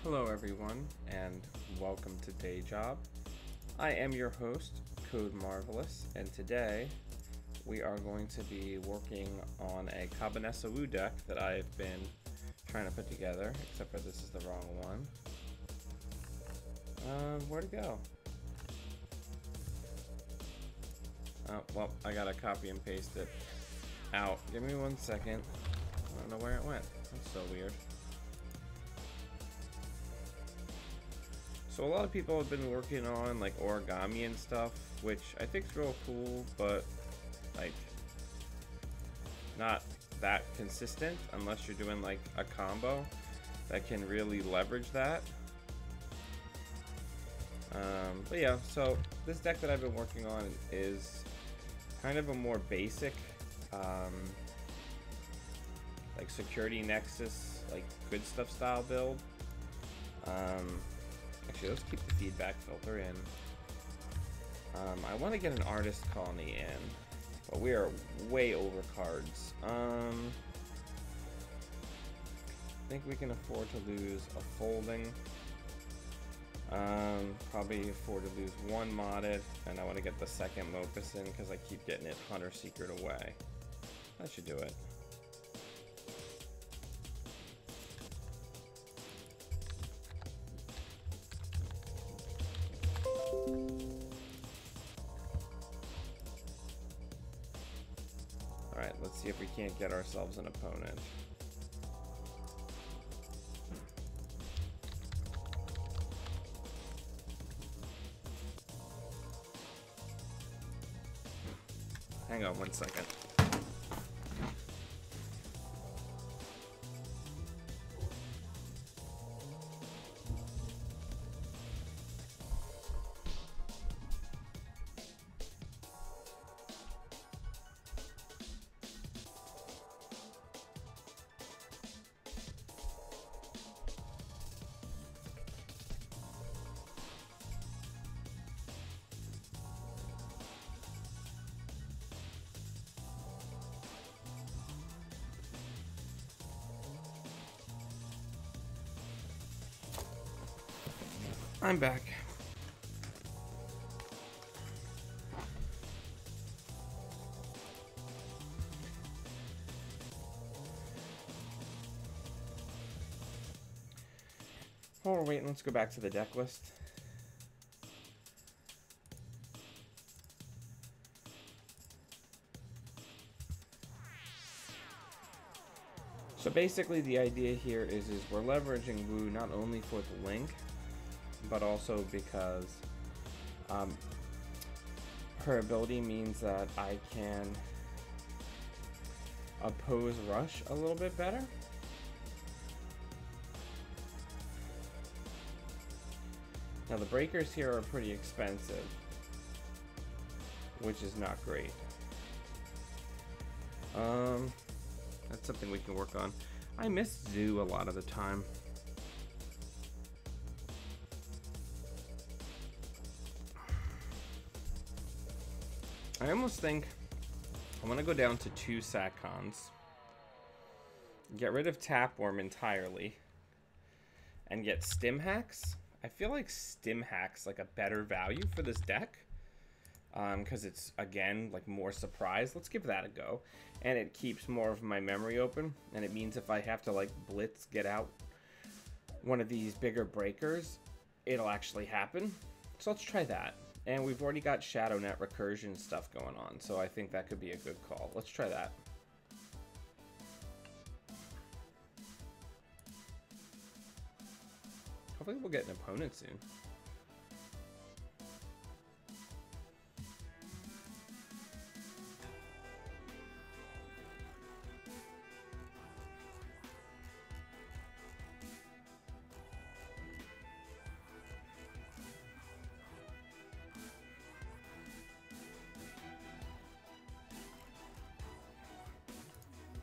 Hello everyone, and welcome to Day Job. I am your host, Code Marvelous, and today we are going to be working on a Cabanessa Wu deck that I've been trying to put together, except for this is the wrong one. Where'd it go? Oh, well, I gotta copy and paste it out. Give me 1 second. I don't know where it went. That's so weird. So a lot of people have been working on like origami and stuff, which I think is real cool, but like not that consistent unless you're doing like a combo that can really leverage that. But yeah, so this deck that I've been working on is kind of a more basic like security nexus, like good stuff style build. Actually, let's keep the feedback filter in. I want to get an artist colony in, but we are way over cards. I think we can afford to lose a folding. Probably afford to lose one modded, and I want to get the second Locus in because I keep getting it Hunter Secret away. That should do it. Alright, let's see if we can't get ourselves an opponent. Hang on 1 second. I'm back. While we're waiting, let's go back to the deck list. So basically the idea here is we're leveraging Wu not only for the link, but also because her ability means that I can oppose rush a little bit better. Now the breakers here are pretty expensive, which is not great. That's something we can work on. I miss Zoo a lot of the time. I almost think I want to go down to 2 Satcons, get rid of Tapworm entirely, and get Stim Hacks. I feel like Stim Hacks like a better value for this deck, because it's again like more surprise. Let's give that a go, and it keeps more of my memory open, and it means if I have to like blitz get out one of these bigger breakers, it'll actually happen. So let's try that. And we've already got Shadow Net recursion stuff going on, so I think that could be a good call. Let's try that. Hopefully we'll get an opponent soon.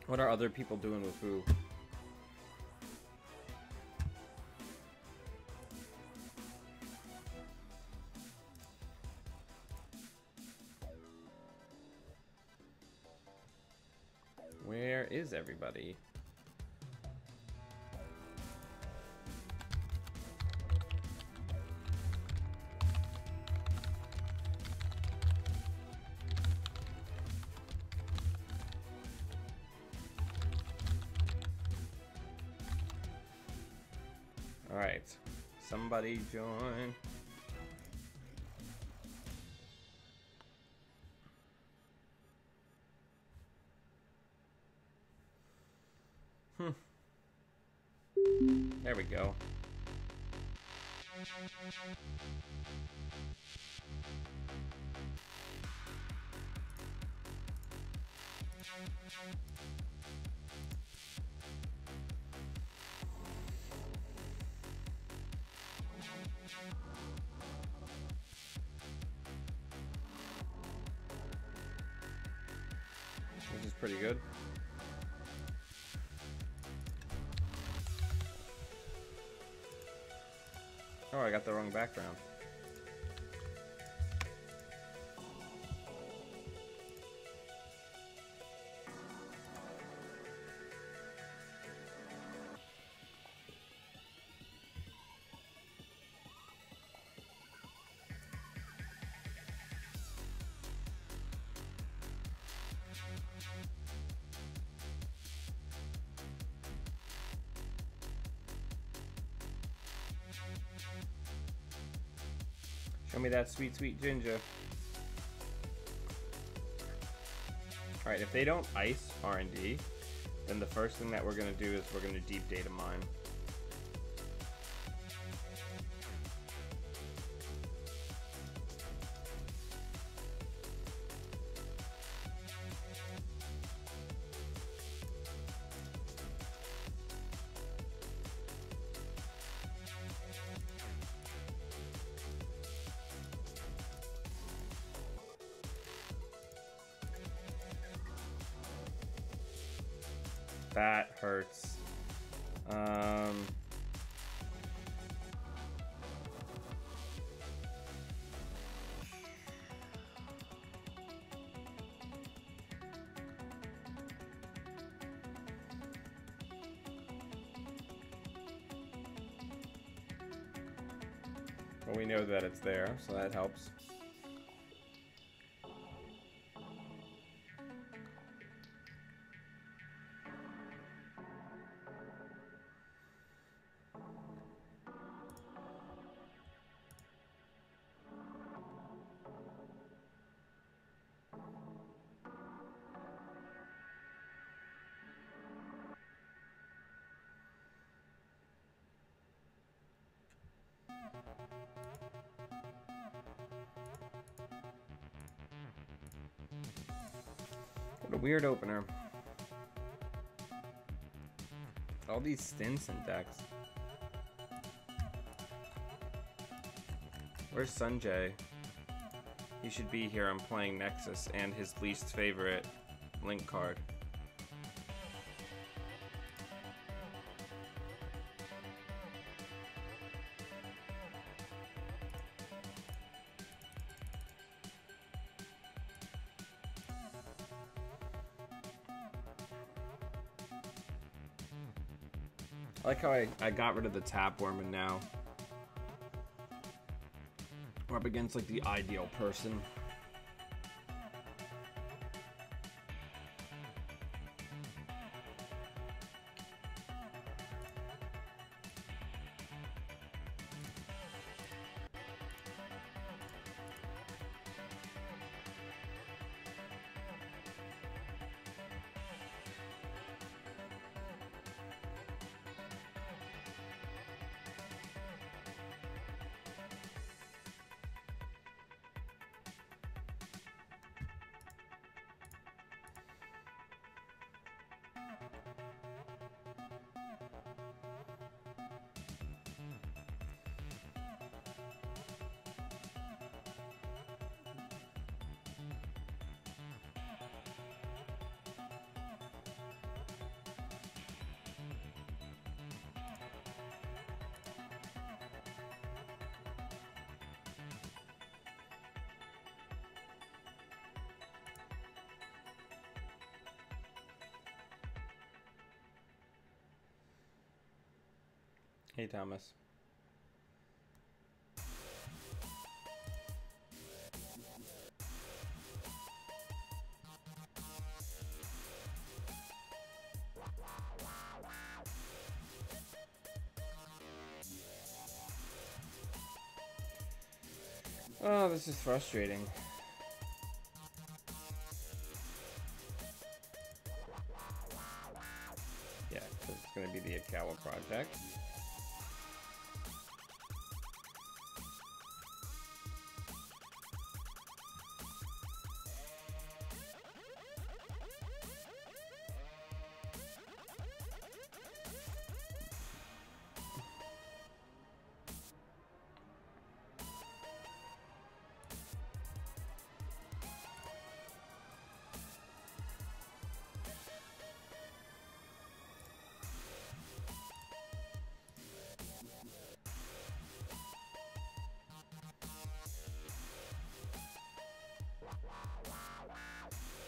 What are other people doing with Wu? Where is everybody? Alright. Somebody join. There we go. This is pretty good. Oh, I got the wrong background. Show me that sweet, sweet ginger. Alright, if they don't ice R&D, then the first thing that we're going to do is we're going to deep data mine. That hurts. Well, we know that it's there, so that helps. What a weird opener. All these Stinson decks. Where's Sanjay? He should be here. I'm playing Nexus and his least favorite Link card. I like how I got rid of the Tapworm and now we're up against like the ideal person. Hey, Thomas. Oh, this is frustrating. Yeah, because it's going to be the Akawa project.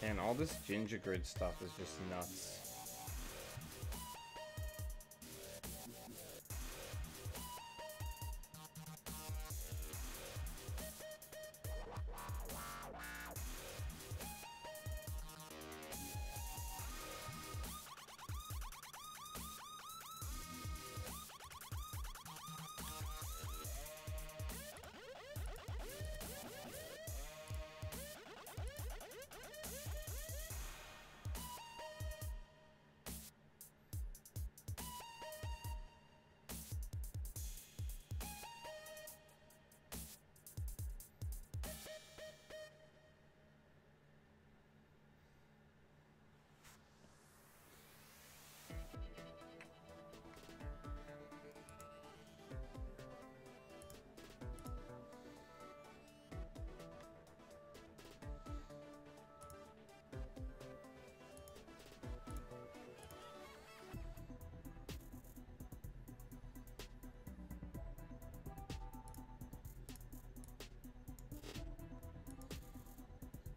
And all this ginger grid stuff is just nuts.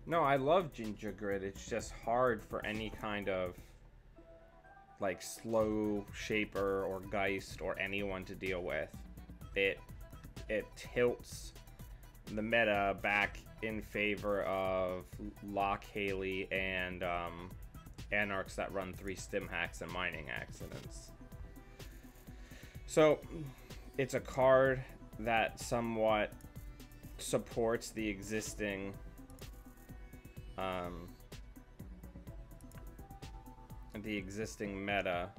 No, I love ginger grid. It's just hard for any kind of like slow shaper or Geist or anyone to deal with. It tilts the meta back in favor of Lock Haley and Anarchs that run 3 stim hacks and mining accidents. So it's a card that somewhat supports the existing meta.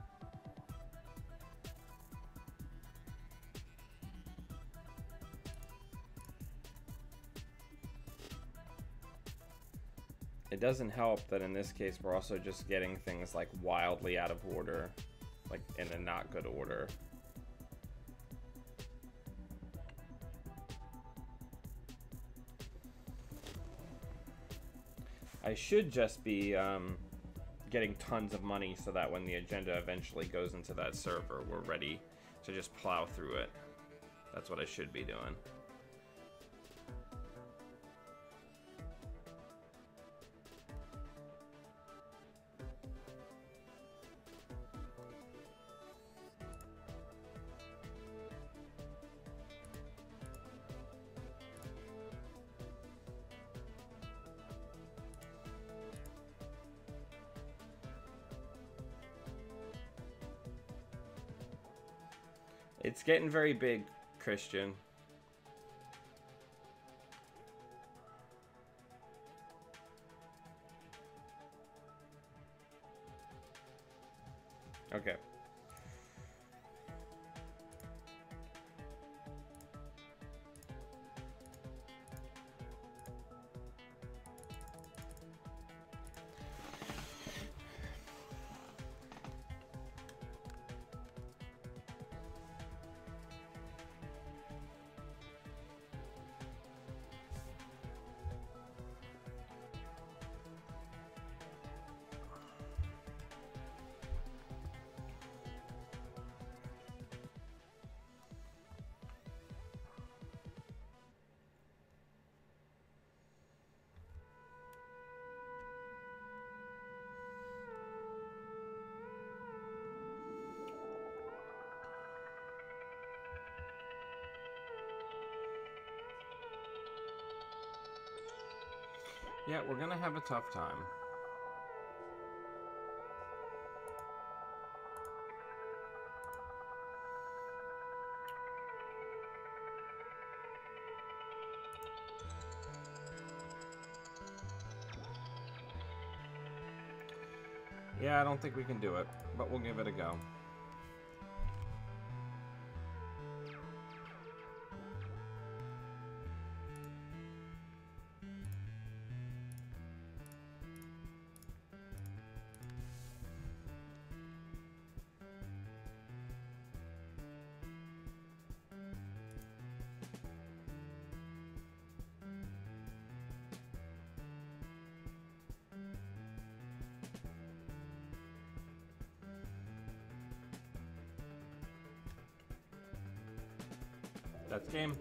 It doesn't help that in this case we're also just getting things like wildly out of order, like in a not good order. I should just be getting tons of money so that when the agenda eventually goes into that server, we're ready to just plow through it. That's what I should be doing. It's getting very big, Christian. Okay. Yeah, we're gonna have a tough time. Yeah, I don't think we can do it, but we'll give it a go. That's game.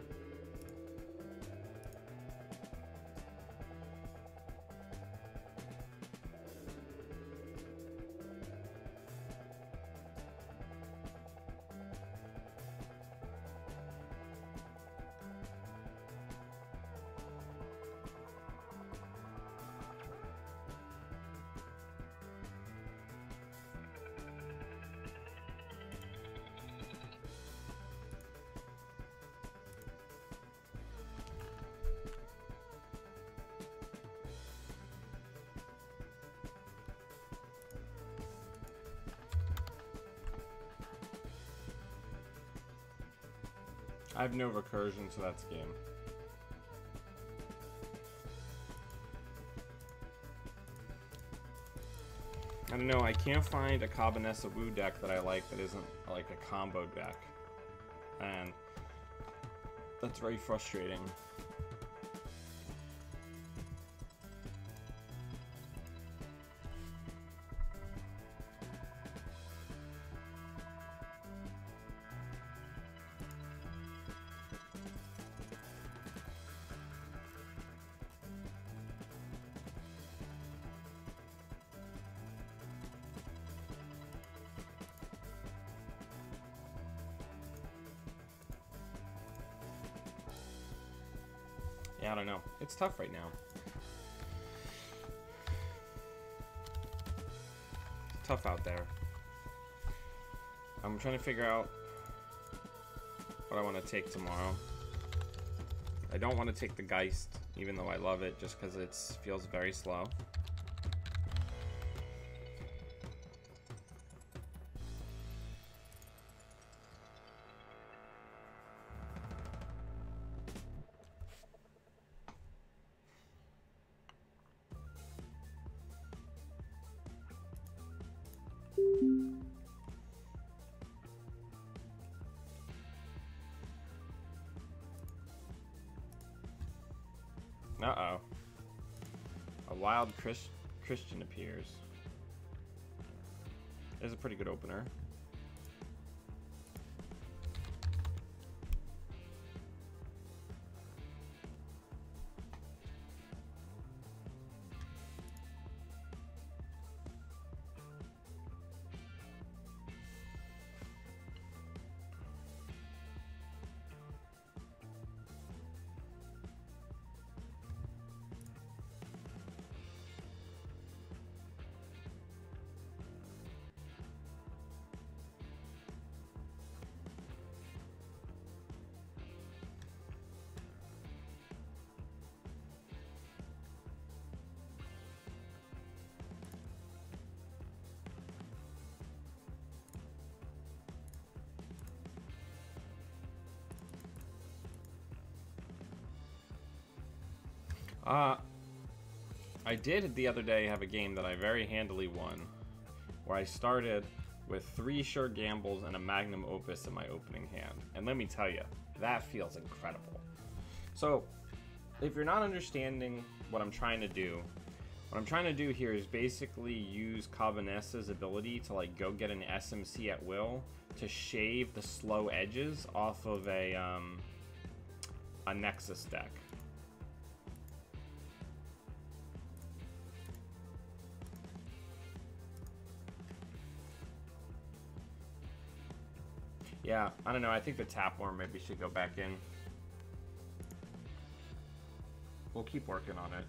I have no recursion, so that's game. I don't know, I can't find a Cabanessa Wu deck that I like that isn't like a combo deck. And that's very frustrating. Yeah, I don't know. It's tough right now. It's tough out there. I'm trying to figure out what I want to take tomorrow. I don't want to take the Geist, even though I love it, just because it feels very slow. Uh-oh. A wild Christian appears. It's a pretty good opener. I did the other day have a game that I very handily won, where I started with 3 sure gambles and a magnum opus in my opening hand. And let me tell you, that feels incredible. So, if you're not understanding what I'm trying to do, what I'm trying to do here is basically use Cabanessa's ability to like go get an SMC at will to shave the slow edges off of a Nexus deck. Yeah, I don't know. I think the Tapeworm maybe should go back in. We'll keep working on it.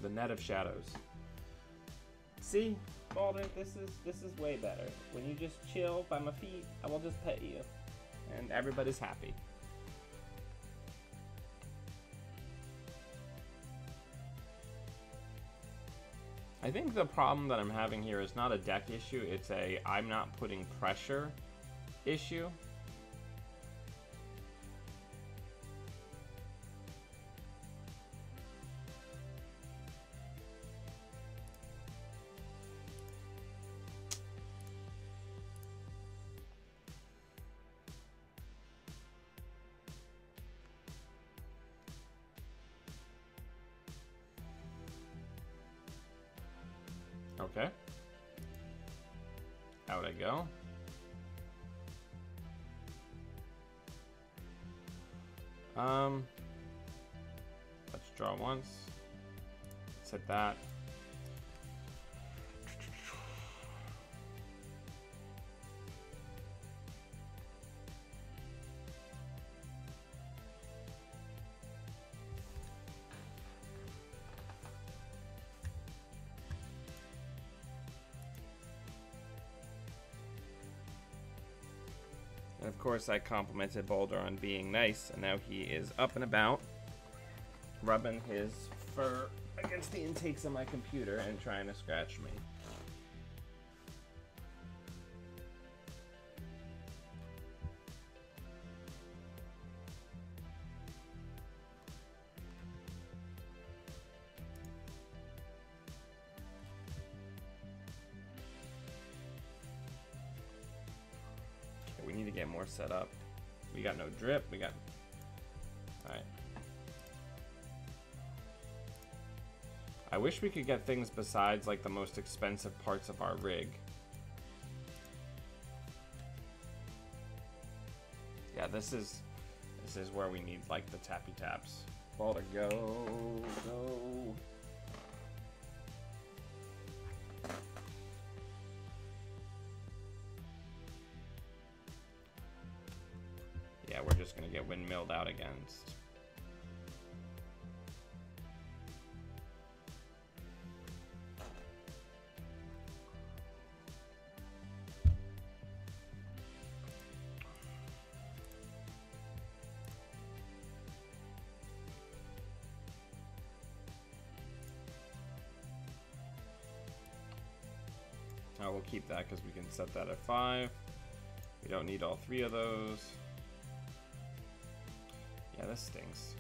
the net of shadows. See, Balder, this is way better. When you just chill by my feet, I will just pet you, and everybody's happy. I think the problem that I'm having here is not a deck issue, it's a I'm not putting pressure issue. Okay. Out I go. Let's draw once. Let's hit that. And of course I complimented Boulder on being nice, and now he is up and about, rubbing his fur against the intakes of my computer and trying to scratch me. We need to get more set up. We got no drip. We got... Alright. I wish we could get things besides, like, the most expensive parts of our rig. Yeah, this is where we need, like, the tappy taps. Balder, go, go. Yeah, we're just gonna get windmilled out against. Oh, we'll keep that because we can set that at 5. We don't need all 3 of those. Yeah, this stinks.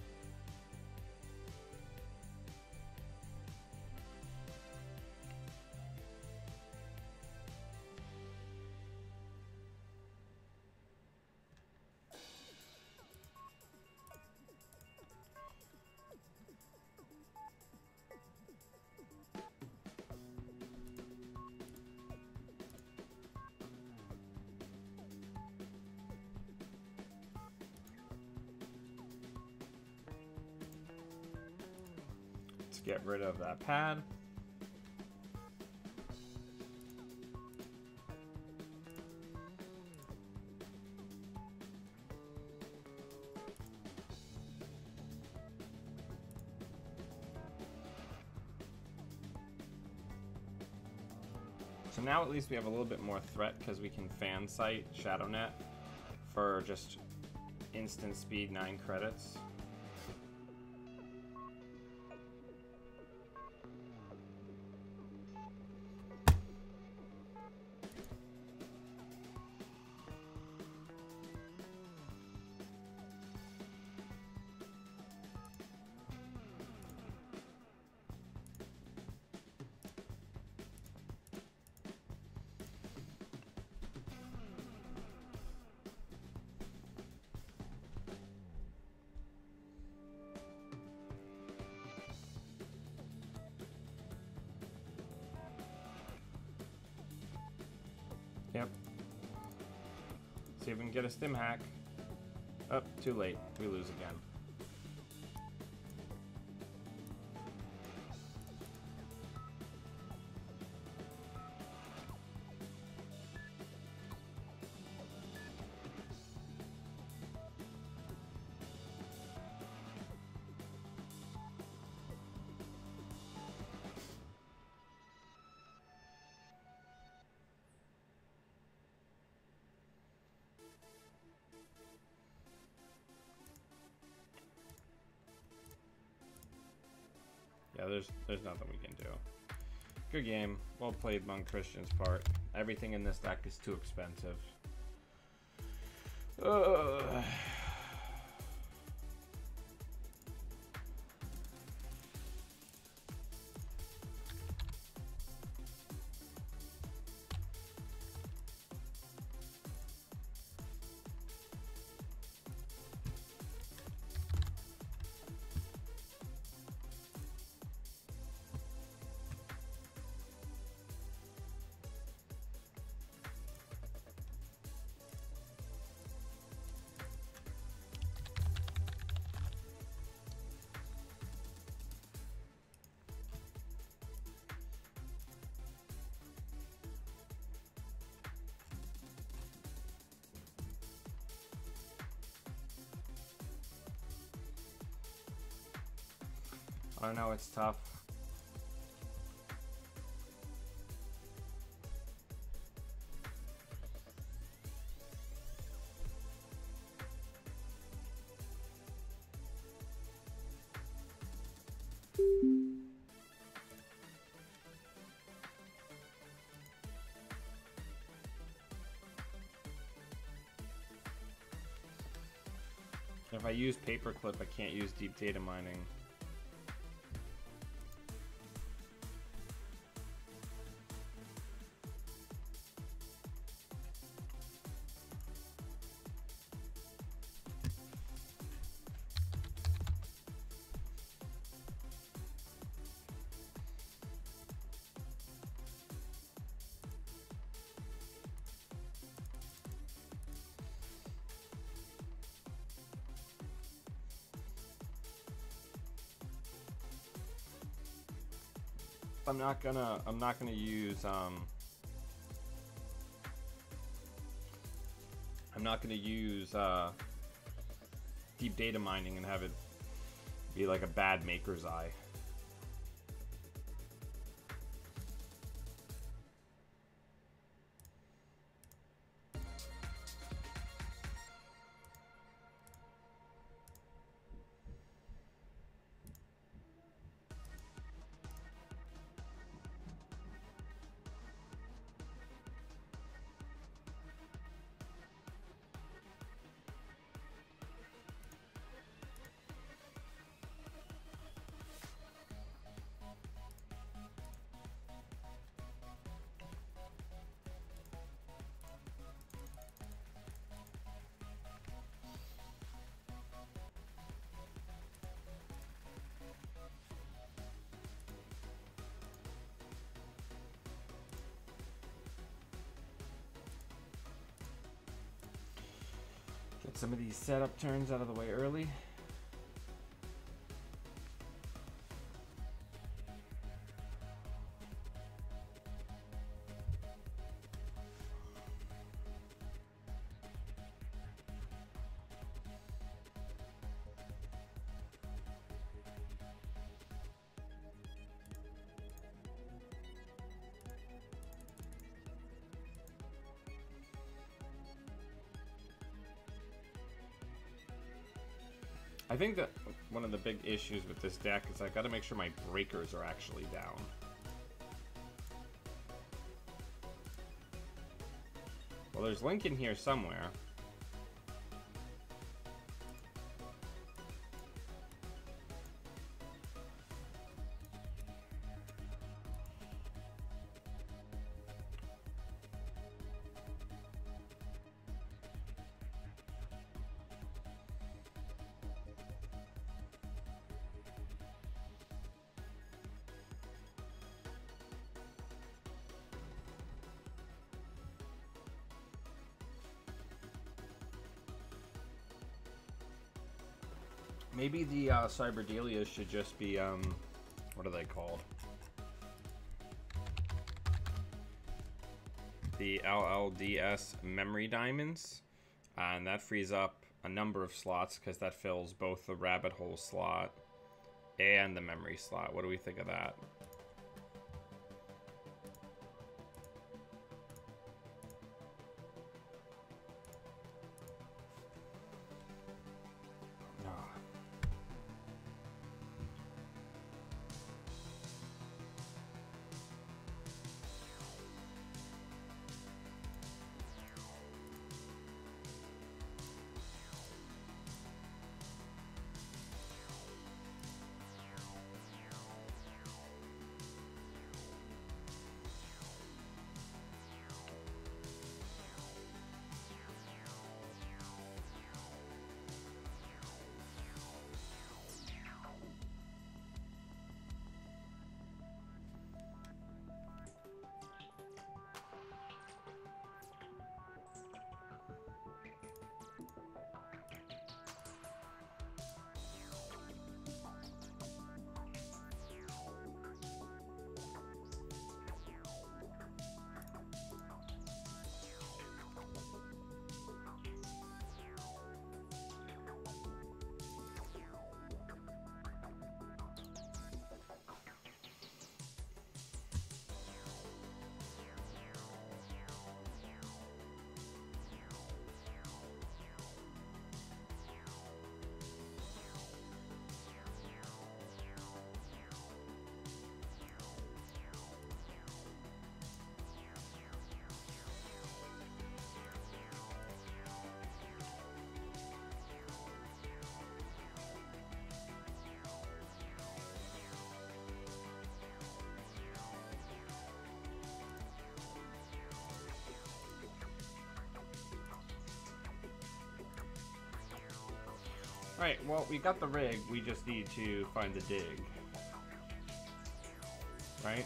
Get rid of that pad. So now at least we have a little bit more threat because we can fan sight Shadow Net for just instant speed 9 credits. Yep. See if we can get a stim hack. Oh, too late. We lose again. there's nothing we can do. Good game. Well played on Christian's part. Everything in this deck is too expensive. I know it's tough. If I use paperclip, I can't use deep data mining. I'm not gonna use deep data mining and have it be like a bad maker's eye. Get some of these setup turns out of the way early. I think that one of the big issues with this deck is I gotta make sure my breakers are actually down. Well, there's Link in here somewhere. Maybe the Cyberdelias should just be, what are they called? The LLDS memory diamonds. And that frees up a number of slots because that fills both the rabbit hole slot and the memory slot. What do we think of that? Alright, well, we got the rig. We just need to find the dig. Right?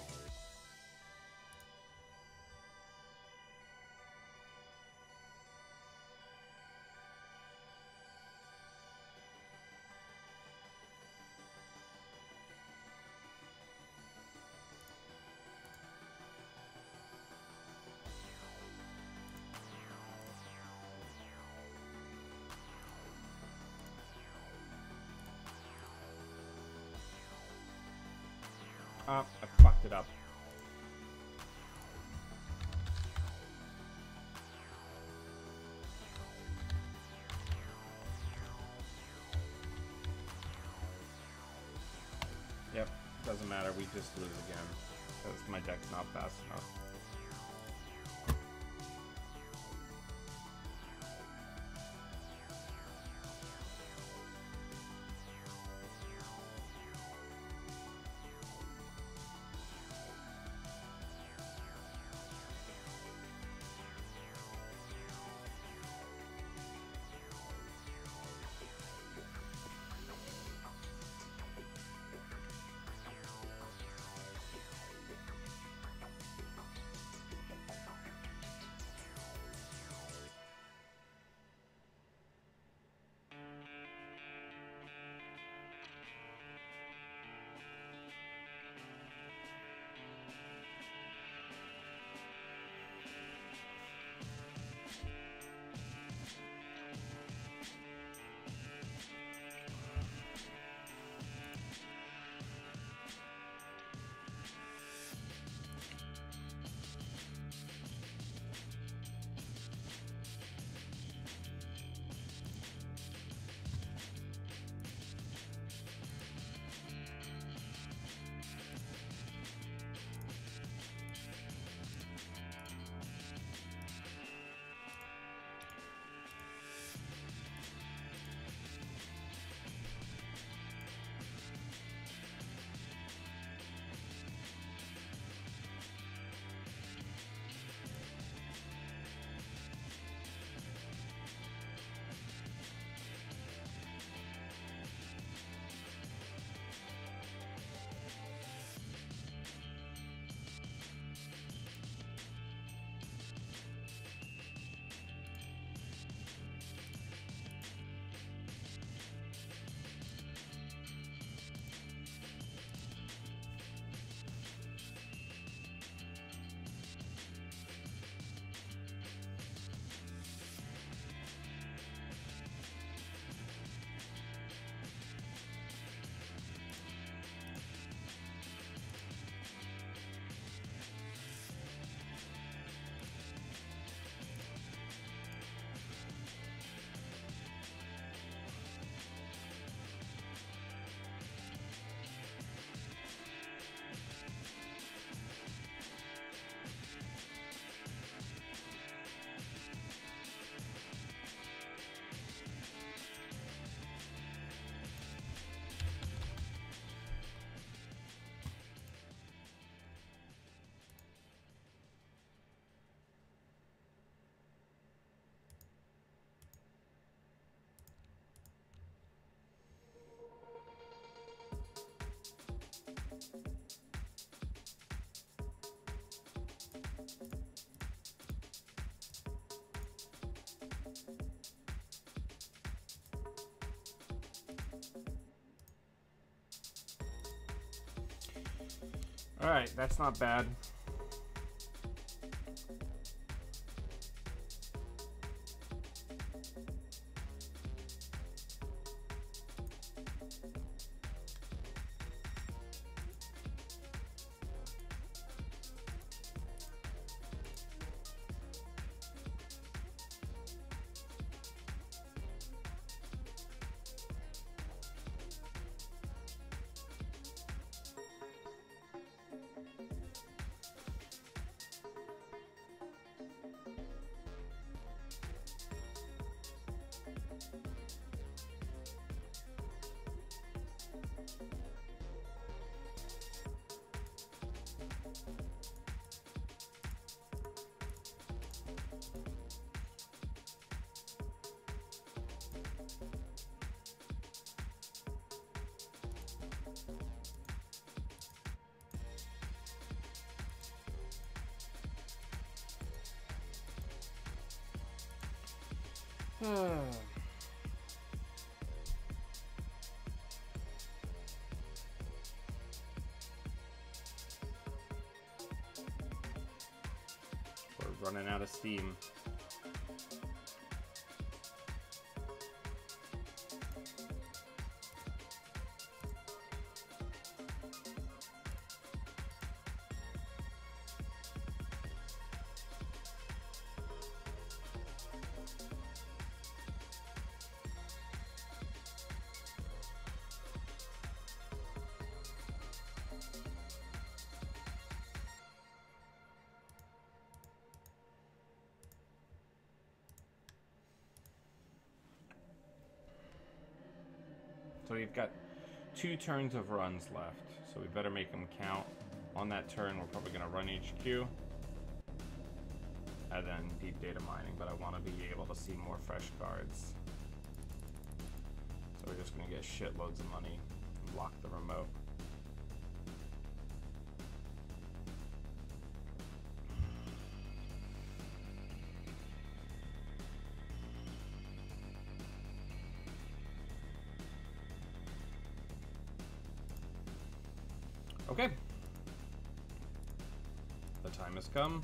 Oh, I fucked it up. Yep, doesn't matter. We just lose again because my deck's not fast enough. Alright, that's not bad. We're running out of steam. So we've got 2 turns of runs left, so we better make them count. On that turn, we're probably going to run HQ, and then deep data mining, but I want to be able to see more fresh cards. So we're just going to get shitloads of money and lock the remote. Okay. The time has come.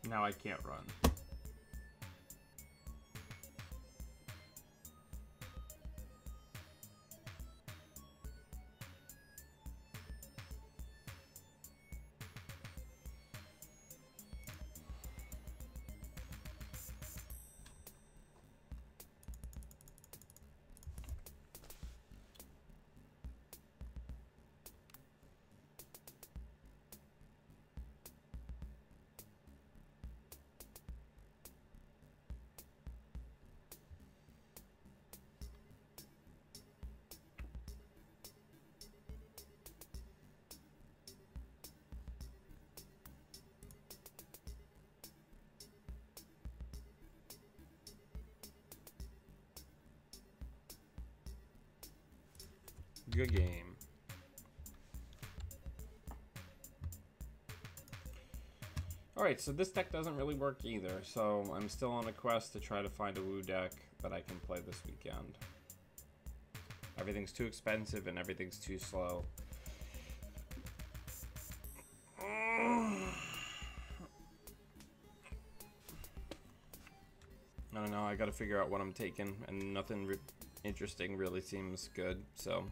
Now I can't run. Good game. Alright, so this deck doesn't really work either, so I'm still on a quest to try to find a Wu deck that I can play this weekend. Everything's too expensive and everything's too slow. I don't know, I gotta figure out what I'm taking, and nothing interesting really seems good, so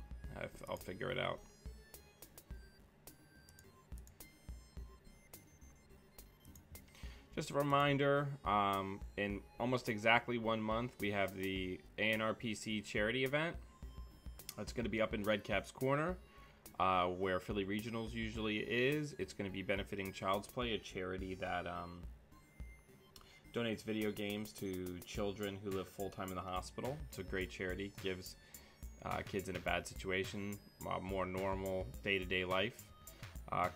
I'll figure it out. Just a reminder, in almost exactly 1 month, we have the ANRPC charity event. It's going to be up in Red Cap's Corner, where Philly Regionals usually is. It's going to be benefiting Child's Play, a charity that donates video games to children who live full-time in the hospital. It's a great charity. Gives kids in a bad situation, more normal day-to-day life.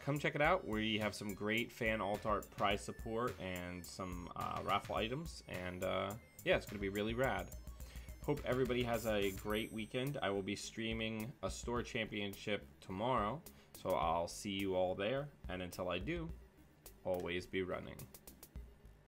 Come check it out. We have some great fan alt art prize support and some raffle items, and yeah, it's going to be really rad. Hope everybody has a great weekend. I will be streaming a store championship tomorrow, so I'll see you all there, and until I do, always be running.